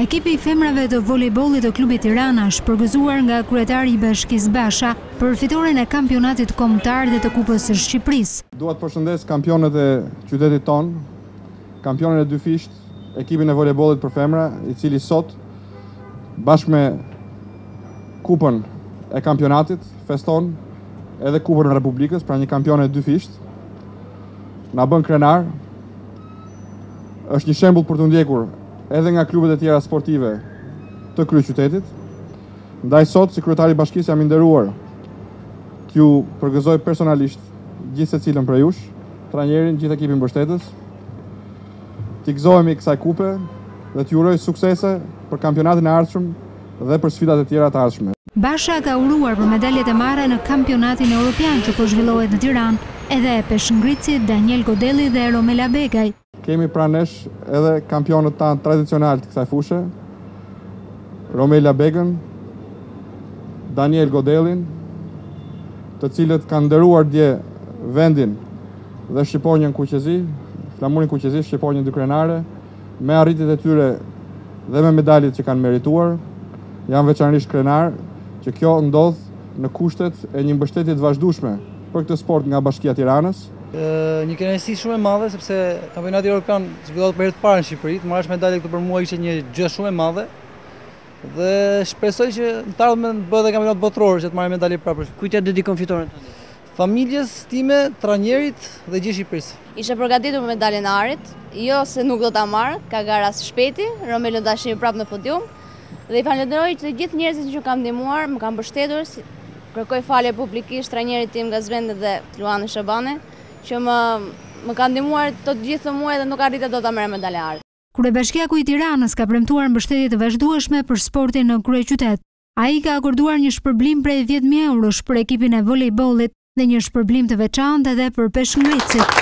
Ekipi i femrave të volejbollit të klubit Tirana është përgëzuar nga kryetari i Bashkisë Basha për fitoren e kampionatit kombëtar dhe të Kupës së Shqipërisë. Dua të përshëndes kampionët e qytetit ton, kampionin e dyfisht, ekipin e volejbollit për femra, i cili sot bashkë me kupën e kampionatit feston edhe kupën e Republikës, pra një kampion e dyfisht. Na bën krenar. Është një shembull për të ndjekur edhe nga klubet e tjera sportive të kryeqytetit. Ndaj sot, si kryetari i bashkisë, jam i nderuar t'ju përgëzoj personalisht gjithë secilën prej jush, trajnerin, gjithë ekipin mbështetës. T'i gëzohemi kësaj kupe dhe t'ju uroj suksese për kampionatin e ardhshëm dhe për sfidat e tjera të ardhshme. Basha ka uruar për medaljet e marra në kampionatin europian që po zhvillohet në Tiranë, edhe e peshngritësit Daniel Godelli dhe Romela Begaj. Kemi pranë nesh edhe kampionët tanë tradicional të kësaj fushë, Romela Begën, Daniel Godellin, të cilët kanë nderuar dje vendin dhe Shqiponjën Kuqezi, flamurin Kuqezi, Shqiponjën dy krenare, me arritjet e tyre dhe me medaljet që kanë merituar. Janë veçanërisht krenar që kjo ndodh në kushtet e një mbështetje të vazhdueshme për këtë sport nga Bashkia e Tiranës. Një kënaqësi shumë e madhe sepse kampionati evropian zhvillohet për herë të parë në Shqipëri. Të marrësh medalje këtu për mua ishte një gjë shumë e madhe. Dhe shpresoj që në të ardhmen bëhet edhe kampionat botror që të marrë medalje prapë. Kujt ja dedikon fitoren? Familjes time, trajnerit dhe gjithë Shqipërisë. Ishe përgatitur për medaljen e arit, jo se nuk do ta marr, ka gara së shpejti, Romelo dashim prapë në podium. Dhe i falenderoj të gjithë njerëzit që kam ndihmuar, më kanë mbështetur, kërkoj falje publikisht trajnerit tim Gazvendet dhe Luani Shabane, që më kanë ndihmuar të gjithë të muaj dhe nuk arrita do ta merr medaljen e arit. Kryebashkiaku i Tiranës ka premtuar mbështetje të vazhdueshme për sportin në kryeqytet. Ai ka akorduar një shpërblim prej 10.000 eurosh për ekipin e volejbollit dhe një shpërblim të veçantë edhe për peshngritësit.